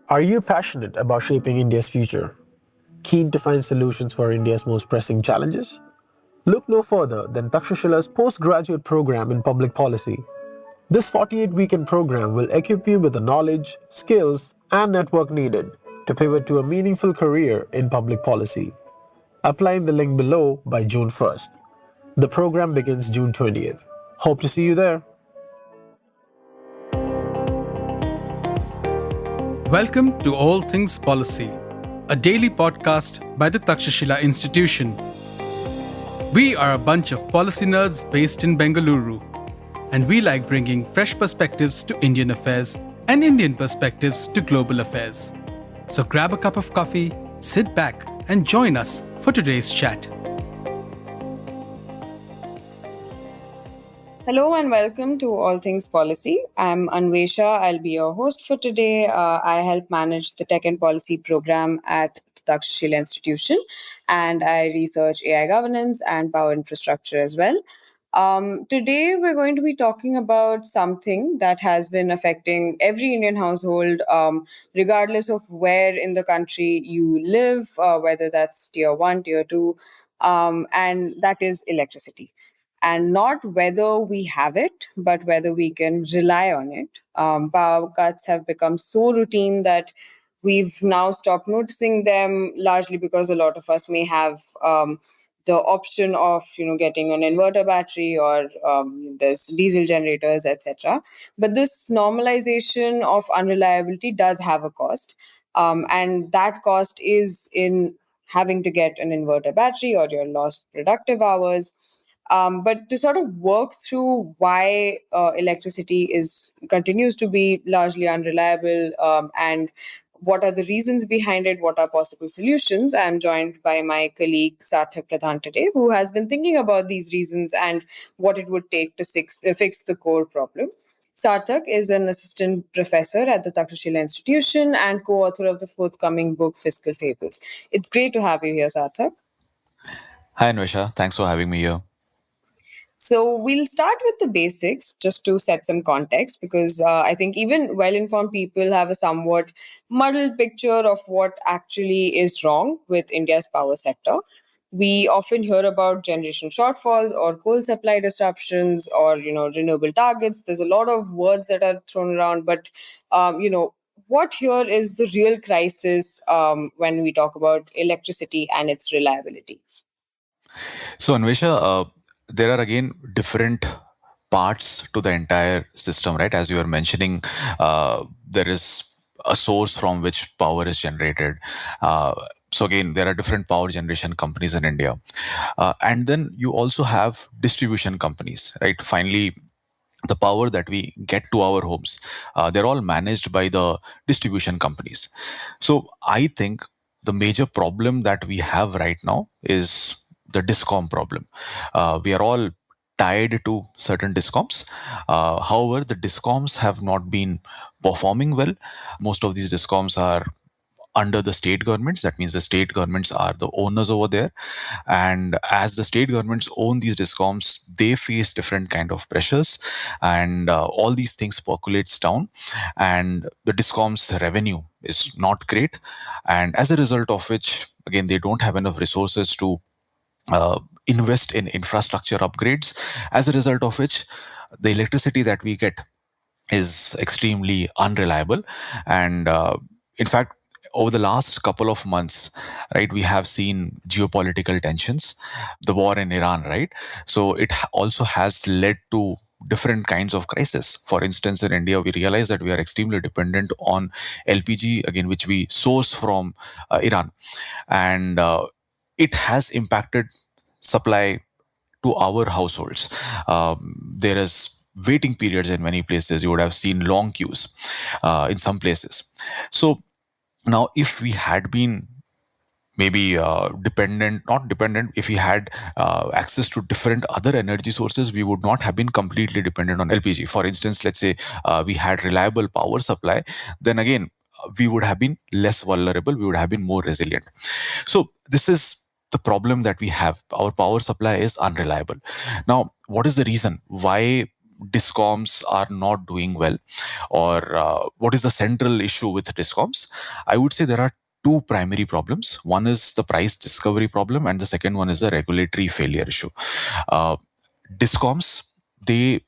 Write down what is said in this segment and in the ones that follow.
Are you passionate about shaping India's future? Keen to find solutions for India's most pressing challenges? Look no further than Taksashila's postgraduate program in public policy. This 48-weekend program will equip you with the knowledge, skills, and network needed to pivot to a meaningful career in public policy. Apply in the link below by June 1st. The program begins June 20th. Hope to see you there. Welcome to All Things Policy, a daily podcast by the Takshashila Institution. We are a bunch of policy nerds based in Bengaluru, and we like bringing fresh perspectives to Indian affairs and Indian perspectives to global affairs. So grab a cup of coffee, sit back, and join us for today's chat. Hello and welcome to All Things Policy. I'm Anvesha. I'll be your host for today. I help manage the Tech and Policy program at the Takshashila Institution, and I research AI governance and power infrastructure as well. Today, we're going to be talking about something that has been affecting every Indian household, regardless of where in the country you live, whether that's tier one, tier two, and that is electricity, and not whether we have it, but whether we can rely on it. Power cuts have become so routine that we've now stopped noticing them, largely because a lot of us may have the option of getting an inverter battery, or there's diesel generators, etc. But this normalization of unreliability does have a cost, and that cost is in having to get an inverter battery or your lost productive hours. But to sort of work through why electricity is continues to be largely unreliable, and what are the reasons behind it, what are possible solutions, I'm joined by my colleague Sarthak Pradhan today, who has been thinking about these reasons and what it would take to fix the core problem. Sarthak is an assistant professor at the Takshashila Institution and co-author of the forthcoming book Fiscal Fables. It's great to have you here, Sarthak. Hi, Anvesha. Thanks for having me here. So we'll start with the basics just to set some context, because I think even well-informed people have a somewhat muddled picture of what actually is wrong with India's power sector. We often hear about generation shortfalls or coal supply disruptions or renewable targets. There's a lot of words that are thrown around, but what here is the real crisis when we talk about electricity and its reliability? So, Anvesha, there are again different parts to the entire system, right? As you were mentioning, there is a source from which power is generated. So again, there are different power generation companies in India. And then you also have distribution companies, right? Finally, the power that we get to our homes, they're all managed by the distribution companies. So I think the major problem that we have right now is the DISCOM problem. We are all tied to certain DISCOMs. However, the DISCOMs have not been performing well. Most of these DISCOMs are under the state governments. That means the state governments are the owners over there. And as the state governments own these DISCOMs, they face different kind of pressures, and all these things percolates down, and the DISCOMs revenue is not great. And as a result of which, again, they don't have enough resources to invest in infrastructure upgrades, as a result of which the electricity that we get is extremely unreliable. And in fact, over the last couple of months, right, we have seen geopolitical tensions, the war in Iran, right? So it also has led to different kinds of crisis. For instance, in India, we realize that we are extremely dependent on LPG, again, which we source from Iran. And it has impacted supply to our households. There is waiting periods in many places. You would have seen long queues in some places. So now, if we had been maybe not dependent, if we had access to different other energy sources, we would not have been completely dependent on LPG. For instance, let's say we had reliable power supply, then again, we would have been less vulnerable, we would have been more resilient. So this is the problem that we have. Our power supply is unreliable. Now, what is the reason why DISCOMs are not doing well, or what is the central issue with DISCOMs? I would say there are two primary problems. One is the price discovery problem, and the second one is the regulatory failure issue. Uh, DISCOMs, they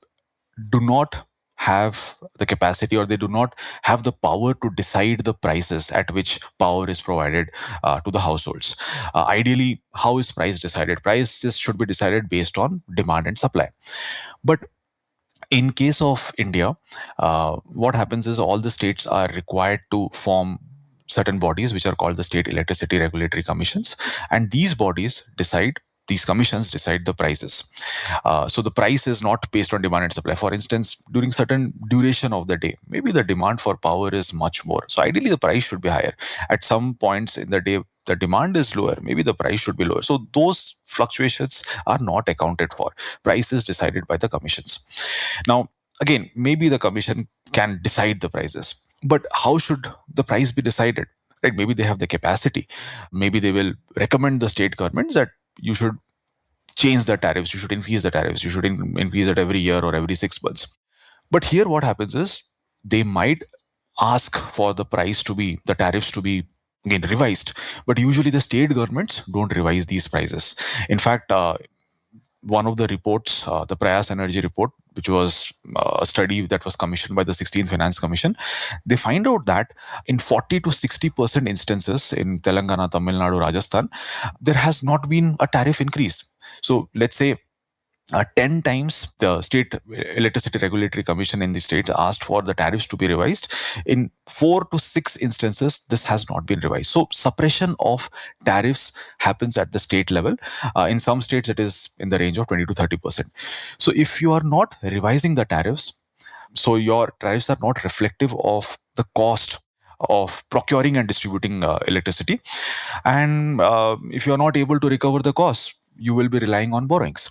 do not have the capacity, or they do not have the power to decide the prices at which power is provided to the households. Ideally, how is price decided? Prices should be decided based on demand and supply. But in case of India, what happens is all the states are required to form certain bodies which are called the state electricity regulatory commissions, and these commissions decide the prices. So the price is not based on demand and supply. For instance, during certain duration of the day, maybe the demand for power is much more, so ideally the price should be higher. At some points in the day, the demand is lower, maybe the price should be lower. So those fluctuations are not accounted for. Price is decided by the commissions. Now, again, maybe the commission can decide the prices, but how should the price be decided? Right? Maybe they have the capacity. Maybe they will recommend the state governments that you should change the tariffs, you should increase the tariffs, you should increase it every year or every 6 months. But here, what happens is they might ask for the tariffs to be again revised. But usually, the state governments don't revise these prices. In fact, one of the reports, the Prayas Energy report, which was a study that was commissioned by the 16th Finance Commission, they find out that in 40 to 60% instances in Telangana, Tamil Nadu, Rajasthan, there has not been a tariff increase. So let's say 10 times the state electricity regulatory commission in the states asked for the tariffs to be revised. In 4 to 6 instances, this has not been revised. So suppression of tariffs happens at the state level. In some states, it is in the range of 20 to 30%. So if you are not revising the tariffs, so your tariffs are not reflective of the cost of procuring and distributing electricity. And if you are not able to recover the cost, you will be relying on borrowings.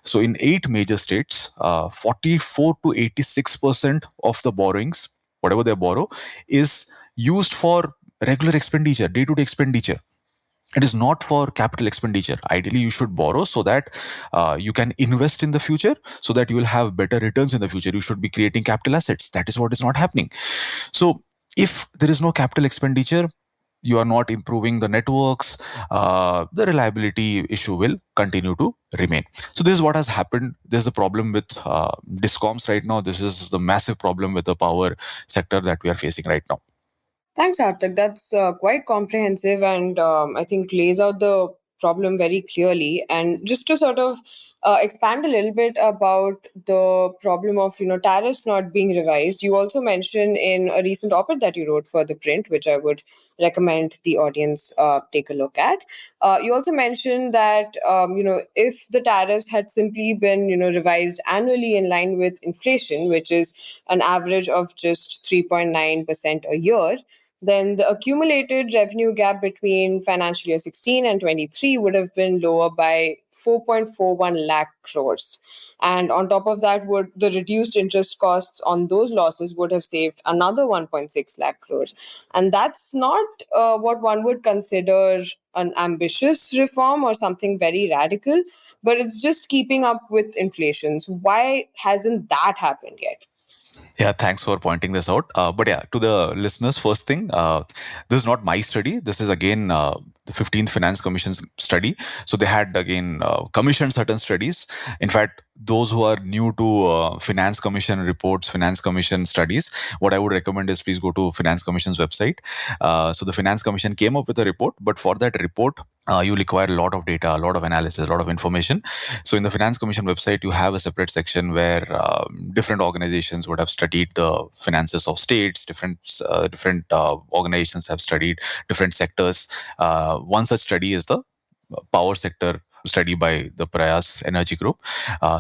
So in 8 major states, 44 to 86% of the borrowings, whatever they borrow, is used for regular expenditure, day-to-day expenditure. It is not for capital expenditure. Ideally, you should borrow so that you can invest in the future, so that you will have better returns in the future. You should be creating capital assets. That is what is not happening. So if there is no capital expenditure, you are not improving the networks, the reliability issue will continue to remain. So this is what has happened. There's a problem with DISCOMs right now. This is the massive problem with the power sector that we are facing right now. Thanks, Arthak. That's quite comprehensive and I think lays out the problem very clearly. And just to sort of expand a little bit about the problem of tariffs not being revised, you also mentioned in a recent op-ed that you wrote for the print, which I would recommend the audience take a look at. You also mentioned that if the tariffs had simply been revised annually in line with inflation, which is an average of just 3.9% a year, then the accumulated revenue gap between financial year 16 and 23 would have been lower by 4.41 lakh crores. And on top of that, would the reduced interest costs on those losses would have saved another 1.6 lakh crores. And that's not what one would consider an ambitious reform or something very radical, but it's just keeping up with inflation. So why hasn't that happened yet? Yeah, thanks for pointing this out. But yeah, to the listeners, first thing, this is not my study. This is again the 15th Finance Commission's study. So they had again commissioned certain studies. In fact, those who are new to Finance Commission reports, Finance Commission studies, what I would recommend is please go to Finance Commission's website. So the Finance Commission came up with a report, but for that report, you require a lot of data, a lot of analysis, a lot of information. So in the Finance Commission website, you have a separate section where different organizations would have studied the finances of states. Different organizations have studied different sectors. One such study is the power sector study by the Prayas Energy Group.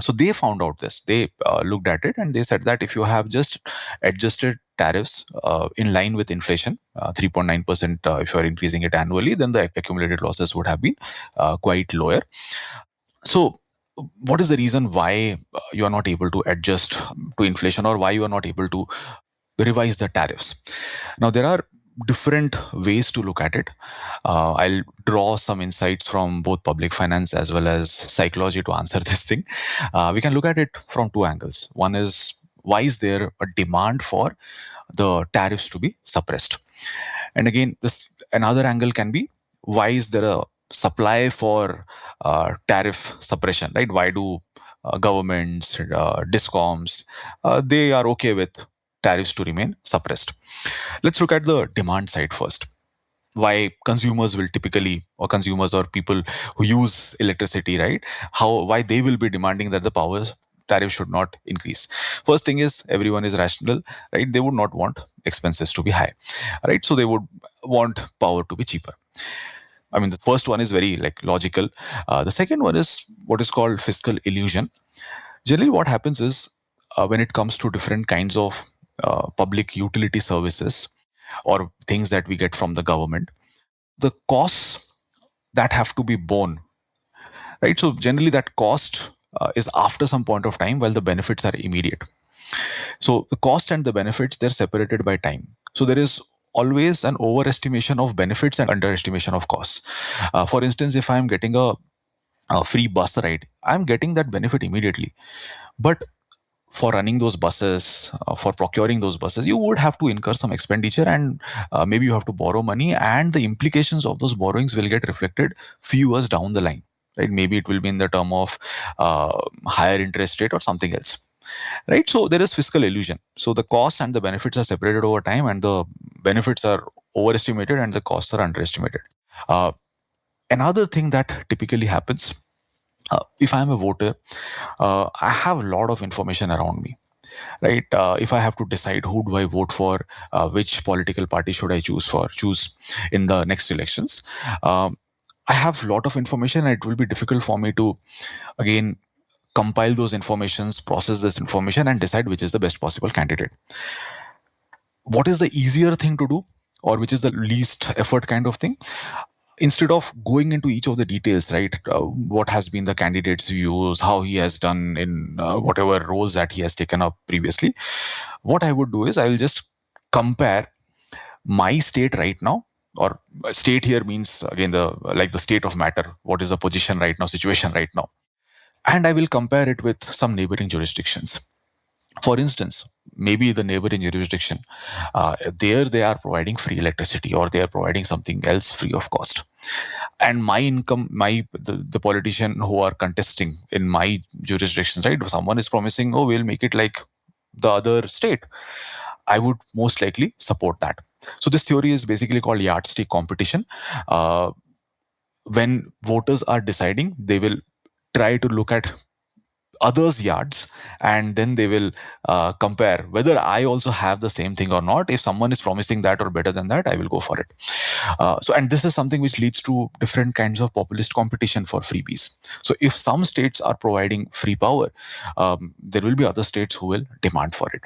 So they found out this. They looked at it and they said that if you have just adjusted tariffs in line with inflation, 3.9%, if you are increasing it annually, then the accumulated losses would have been quite lower. So what is the reason why you are not able to adjust to inflation, or why you are not able to revise the tariffs? Now, there are different ways to look at it. I'll draw some insights from both public finance as well as psychology to answer this thing. We can look at it from two angles. One is, why is there a demand for the tariffs to be suppressed? And again, this another angle can be, why is there a supply for tariff suppression, right? Why do governments, DISCOMs, they are okay with tariffs to remain suppressed? Let's look at the demand side first. Why consumers will typically, or consumers or people who use electricity, right? Why they will be demanding that the power tariff should not increase. First thing is, everyone is rational, right? They would not want expenses to be high, right? So they would want power to be cheaper. I mean, the first one is very like logical. The second one is what is called fiscal illusion. Generally, what happens is, when it comes to different kinds of public utility services or things that we get from the government, the costs that have to be borne, right? So generally, that cost is after some point of time, while the benefits are immediate. So the cost and the benefits, they're separated by time. So there is always an overestimation of benefits and underestimation of costs. For instance, if I'm getting a free bus ride, I'm getting that benefit immediately. But for running those buses, for procuring those buses, you would have to incur some expenditure, and maybe you have to borrow money, and the implications of those borrowings will get reflected few years down the line, right? Maybe it will be in the term of higher interest rate or something else, right? So there is fiscal illusion. So the costs and the benefits are separated over time, and the benefits are overestimated and the costs are underestimated. Another thing that typically happens, if I'm a voter, I have a lot of information around me, right? If I have to decide who do I vote for, which political party should I choose in the next elections, I have a lot of information, and it will be difficult for me to again compile those informations, process this information, and decide which is the best possible candidate. What is the easier thing to do, or which is the least effort kind of thing? Instead of going into each of the details, right? What has been the candidate's views, how he has done in whatever roles that he has taken up previously, what I would do is I will just compare my state right now, or state here means again the state of matter. What is the position right now, situation right now? And I will compare it with some neighboring jurisdictions. For instance, maybe the neighboring jurisdiction, there they are providing free electricity, or they are providing something else free of cost. And my income, the politician who are contesting in my jurisdiction, right? If someone is promising, oh, we'll make it like the other state, I would most likely support that. So this theory is basically called yardstick competition. When voters are deciding, they will try to look at others' yards, and then they will compare whether I also have the same thing or not. If someone is promising that or better than that, I will go for it. And this is something which leads to different kinds of populist competition for freebies. So if some states are providing free power, there will be other states who will demand for it.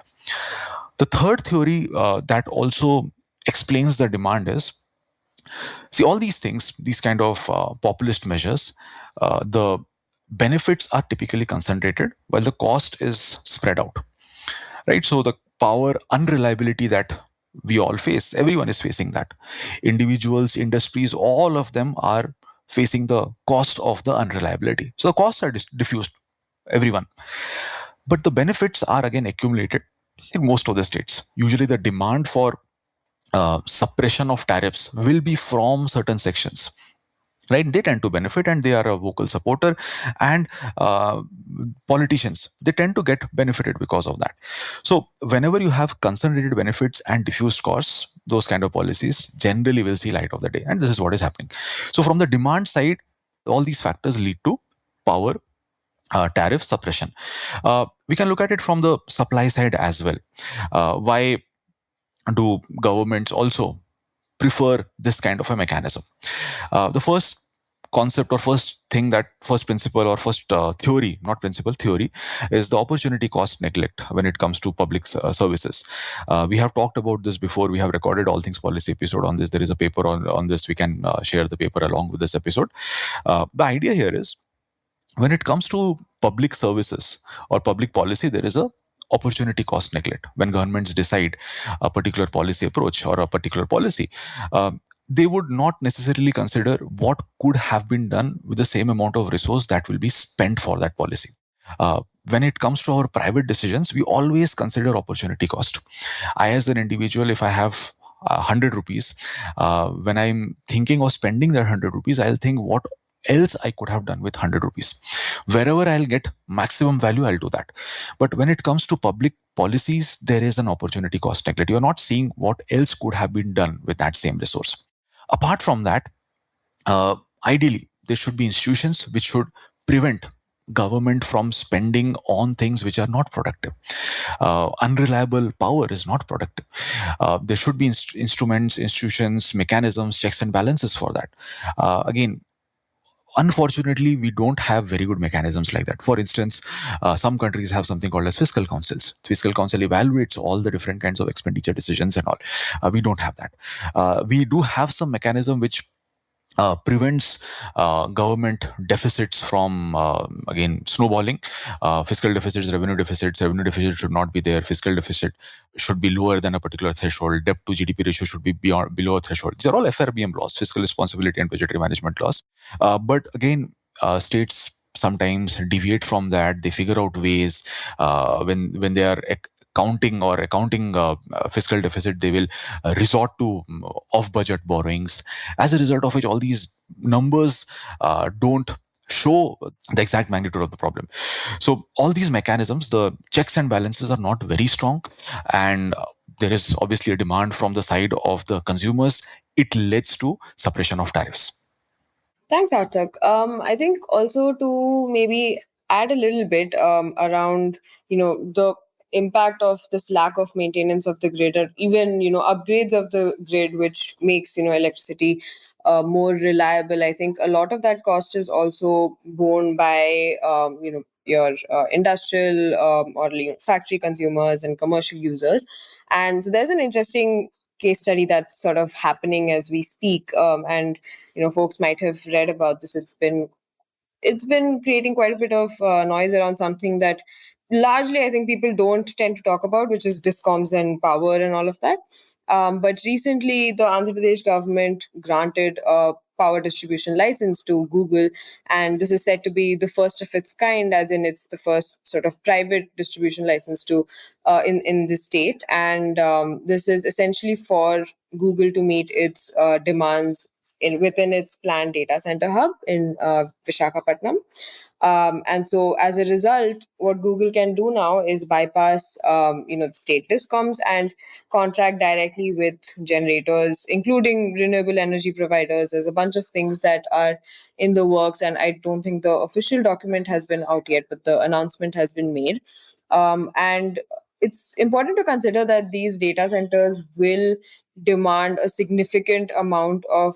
The third theory that also explains the demand is, see, all these things, these kind of populist measures, the benefits are typically concentrated while the cost is spread out, right? So the power unreliability that we all face, everyone is facing that. Individuals, industries, all of them are facing the cost of the unreliability. So the costs are diffused, everyone. But the benefits are again accumulated in most of the states. Usually the demand for suppression of tariffs will be from certain sections, right? They tend to benefit, and they are a vocal supporter, and politicians, they tend to get benefited because of that. So whenever you have concentrated benefits and diffused costs, those kind of policies generally will see light of the day, and this is what is happening. So from the demand side, all these factors lead to power tariff suppression. We can look at it from the supply side as well. Why do governments also prefer this kind of a mechanism? The first concept, or first principle, or first theory, not principle, theory, is the opportunity cost neglect when it comes to public services. We have talked about this before. We have recorded All Things Policy episode on this. There is a paper on this. We can share the paper along with this episode. The idea here is, when it comes to public services or public policy, there is a opportunity cost neglect. When governments decide a particular policy approach or a particular policy, they would not necessarily consider what could have been done with the same amount of resource that will be spent for that policy. When it comes to our private decisions, we always consider opportunity cost. I, as an individual, if I have 100 rupees, when I'm thinking of spending that 100 rupees, I'll think what else I could have done with 100 rupees. Wherever I'll get maximum value, I'll do that. But when it comes to public policies, there is an opportunity cost neglect. You're not seeing what else could have been done with that same resource. Apart from that, ideally, there should be institutions which should prevent government from spending on things which are not productive. Unreliable power is not productive. There should be instruments, institutions, mechanisms, checks and balances for that. Again, unfortunately, we don't have very good mechanisms like that. For instance, some countries have something called as fiscal councils. Fiscal council evaluates all the different kinds of expenditure decisions and all. We don't have that. We do have some mechanism which prevents government deficits from again snowballing. Fiscal deficits, revenue deficits. Revenue deficit should not be there. Fiscal deficit should be lower than a particular threshold. Debt to GDP ratio should be below a threshold. These are all FRBM laws, fiscal responsibility and budgetary management laws. But again, states sometimes deviate from that. They figure out ways when they are counting or accounting fiscal deficit, they will resort to off-budget borrowings. As a result of which, all these numbers don't show the exact magnitude of the problem. So all these mechanisms, the checks and balances are not very strong, and there is obviously a demand from the side of the consumers. It leads to suppression of tariffs. Thanks, Arthak. I think also to maybe add a little bit around, the impact of this lack of maintenance of the grid, or even, upgrades of the grid, which makes, electricity more reliable. I think a lot of that cost is also borne by, your industrial or factory consumers and commercial users. And so there's an interesting case study that's sort of happening as we speak. And folks might have read about this. It's been creating quite a bit of noise around something that largely I think people don't tend to talk about, which is discoms and power and all of that. But recently, the Andhra Pradesh government granted a power distribution license to Google, and this is said to be the first of its kind, as in it's the first sort of private distribution license to in the state, and this is essentially for Google to meet its demands within its planned data center hub in Vishakhapatnam. And so as a result, what Google can do now is bypass, state discoms and contract directly with generators, including renewable energy providers. There's a bunch of things that are in the works, and I don't think the official document has been out yet, but the announcement has been made. And it's important to consider that these data centers will demand a significant amount of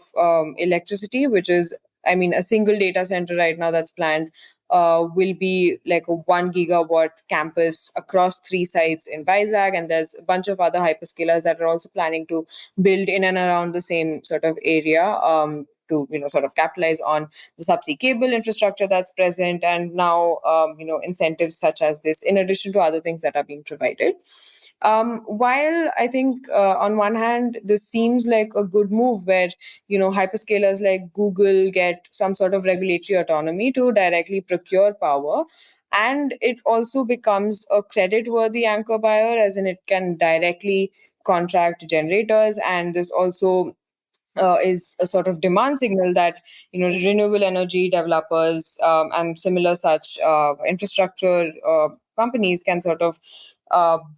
electricity, which is, I mean, a single data center right now that's planned will be like a 1 gigawatt campus across 3 sites in Vizag, and there's a bunch of other hyperscalers that are also planning to build in and around the same sort of area. To sort of capitalize on the subsea cable infrastructure that's present, and now incentives such as this, in addition to other things that are being provided. While I think on one hand this seems like a good move, where hyperscalers like Google get some sort of regulatory autonomy to directly procure power, and it also becomes a credit-worthy anchor buyer, as in it can directly contract generators, and this also is a sort of demand signal that renewable energy developers and similar such infrastructure companies can sort of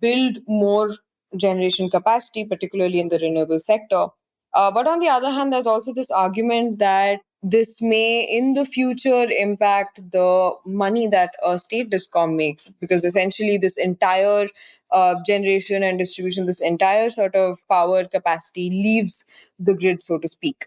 build more generation capacity, particularly in the renewable sector. But on the other hand, there's also this argument that this may in the future impact the money that a state discom makes, because essentially this entire generation and distribution, this entire sort of power capacity leaves the grid, so to speak.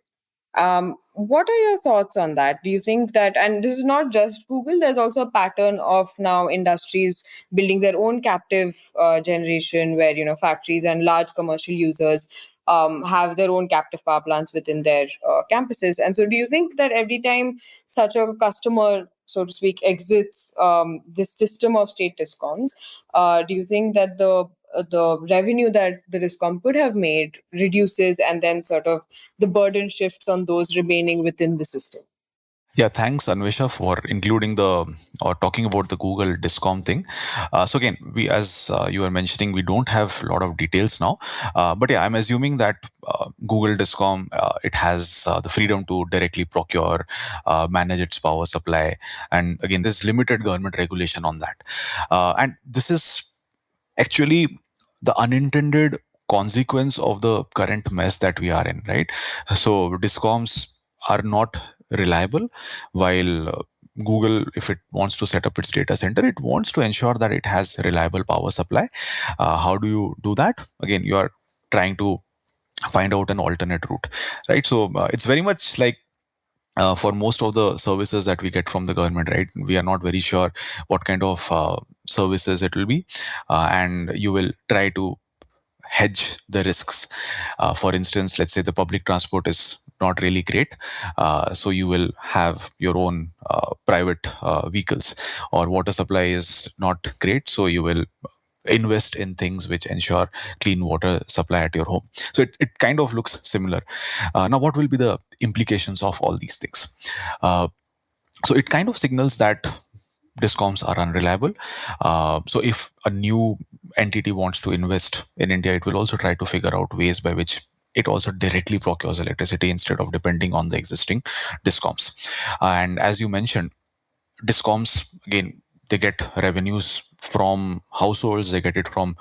What are your thoughts on that? Do you think that, and this is not just Google, there's also a pattern of now industries building their own captive generation, where factories and large commercial users have their own captive power plants within their campuses. And so do you think that every time such a customer so to speak, exits this system of state discoms, do you think that the revenue that the discom could have made reduces, and then sort of the burden shifts on those remaining within the system? Yeah, thanks, Anvesha, for including the or talking about the Google Discom thing. So again, we, as you were mentioning, we don't have a lot of details now, but yeah, I'm assuming that Google Discom it has the freedom to directly procure, manage its power supply, and again, there's limited government regulation on that, and this is actually the unintended consequence of the current mess that we are in, right? So discoms are not reliable, while Google, if it wants to set up its data center, it wants to ensure that it has reliable power supply. How do you do that? Again, you are trying to find out an alternate route, right? So it's very much like for most of the services that we get from the government, right? We are not very sure what kind of services it will be, and you will try to hedge the risks. For instance, let's say the public transport is not really great, so you will have your own private vehicles, or water supply is not great, so you will invest in things which ensure clean water supply at your home. So it kind of looks similar. Now, what will be the implications of all these things? So it kind of signals that discoms are unreliable. So if a new entity wants to invest in India, it will also try to figure out ways by which it also directly procures electricity instead of depending on the existing discoms. And as you mentioned, discoms, again, they get revenues from households, they get it from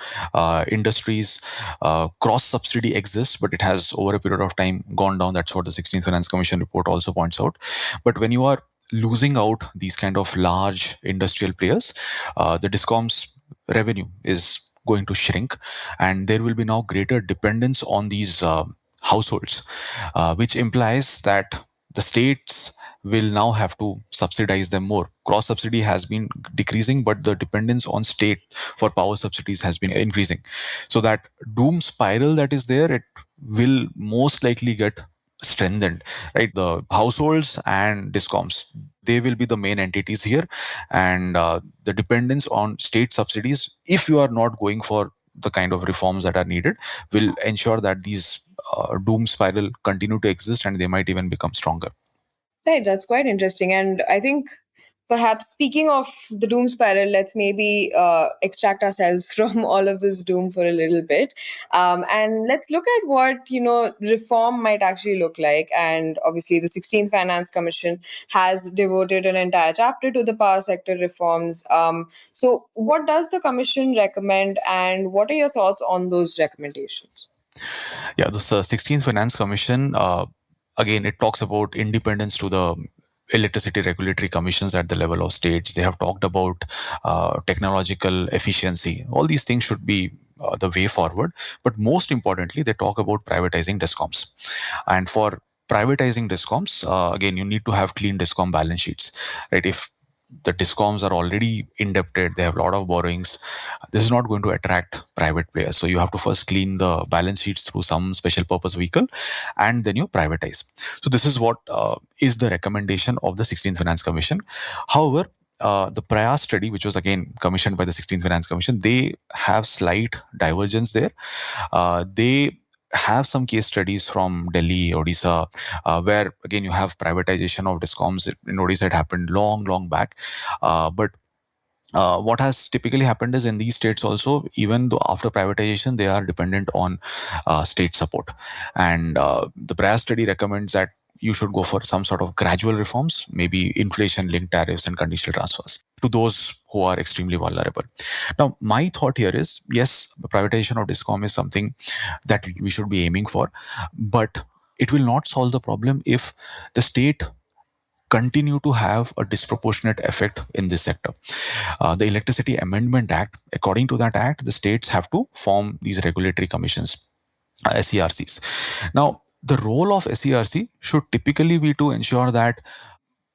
industries. Cross subsidy exists, but it has over a period of time gone down. That's what the 16th Finance Commission report also points out. But when you are losing out these kind of large industrial players, the discoms revenue is going to shrink, and there will be now greater dependence on these households, which implies that the states will now have to subsidize them more. Cross subsidy has been decreasing, but the dependence on state for power subsidies has been increasing. So that doom spiral that is there, it will most likely get strengthened, right? The households and discoms, they will be the main entities here, and the dependence on state subsidies, if you are not going for the kind of reforms that are needed, will ensure that these doom spiral continue to exist, and they might even become stronger. Right, that's quite interesting. And I think perhaps speaking of the doom spiral, let's maybe extract ourselves from all of this doom for a little bit. And let's look at what, reform might actually look like. And obviously, the 16th Finance Commission has devoted an entire chapter to the power sector reforms. So, what does the Commission recommend, and what are your thoughts on those recommendations? Yeah, this 16th Finance Commission, again, it talks about independence to the electricity regulatory commissions at the level of states. They have talked about technological efficiency. All these things should be the way forward. But most importantly, they talk about privatizing discoms. And for privatizing discoms, again, you need to have clean discom balance sheets, right? If the discoms are already indebted, they have a lot of borrowings, this is not going to attract private players. So you have to first clean the balance sheets through some special purpose vehicle, and then you privatize. So this is what is the recommendation of the 16th Finance Commission. However, the Prayas study, which was again commissioned by the 16th Finance Commission, they have slight divergence there. They have some case studies from Delhi, Odisha, where again you have privatization of discoms. In Odisha, it happened long back, but what has typically happened is in these states also, even though after privatization, they are dependent on state support. And the Prayas study recommends that you should go for some sort of gradual reforms, maybe inflation-linked tariffs and conditional transfers to those who are extremely vulnerable. Now, my thought here is, yes, the privatization of discom is something that we should be aiming for, but it will not solve the problem if the state continue to have a disproportionate effect in this sector. The Electricity Amendment Act, according to that act, the states have to form these regulatory commissions, SERCs. Now, the role of SERC should typically be to ensure that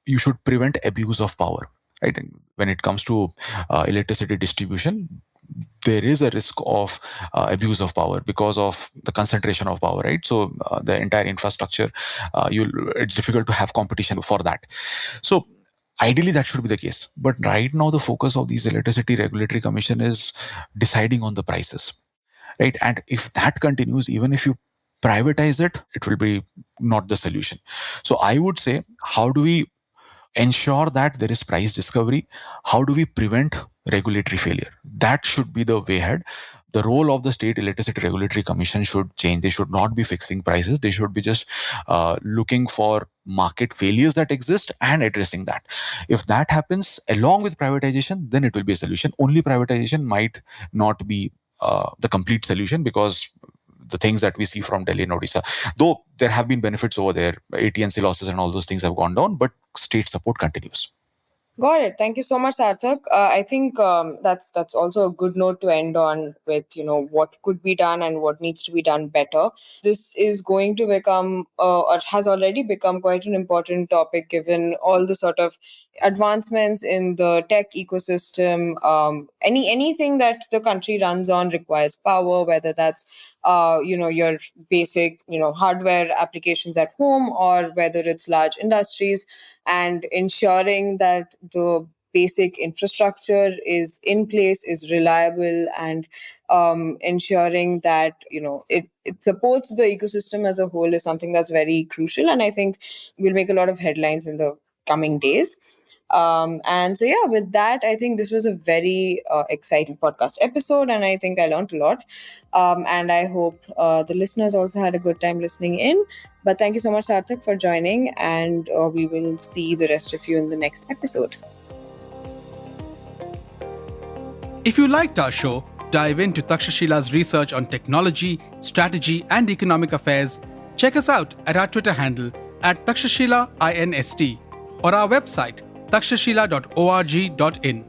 you should prevent abuse of power, right? And when it comes to electricity distribution, there is a risk of abuse of power because of the concentration of power, right? So the entire infrastructure, it's difficult to have competition for that. So Ideally, that should be the case. But right now, the focus of these Electricity Regulatory Commission is deciding on the prices, right? And if that continues, even if you privatize it, it will be not the solution. So I would say, how do we ensure that there is price discovery? How do we prevent regulatory failure? That should be the way ahead. The role of the State Electricity Regulatory Commission should change. They should not be fixing prices. They should be just looking for market failures that exist and addressing that. If that happens along with privatization, then it will be a solution. Only privatization might not be the complete solution, because the things that we see from Delhi and Odisha, though there have been benefits over there, AT&C losses and all those things have gone down, but state support continues. Got it. Thank you so much, Sarthak. I think that's also a good note to end on with, what could be done and what needs to be done better. This is going to become, or has already become, quite an important topic given all the sort of advancements in the tech ecosystem. Anything that the country runs on requires power, whether that's your basic hardware applications at home, or whether it's large industries, and ensuring that the basic infrastructure is in place, is reliable, and ensuring that it supports the ecosystem as a whole is something that's very crucial, and I think will make a lot of headlines in the coming days. And so, yeah, with that, I think this was a very exciting podcast episode, and I think I learned a lot. And I hope the listeners also had a good time listening in. But thank you so much, Sarthak, for joining, and we will see the rest of you in the next episode. If you liked our show, dive into Takshashila's research on technology, strategy, and economic affairs. Check us out at our Twitter handle @TakshashilaINST or our website takshashila.org.in.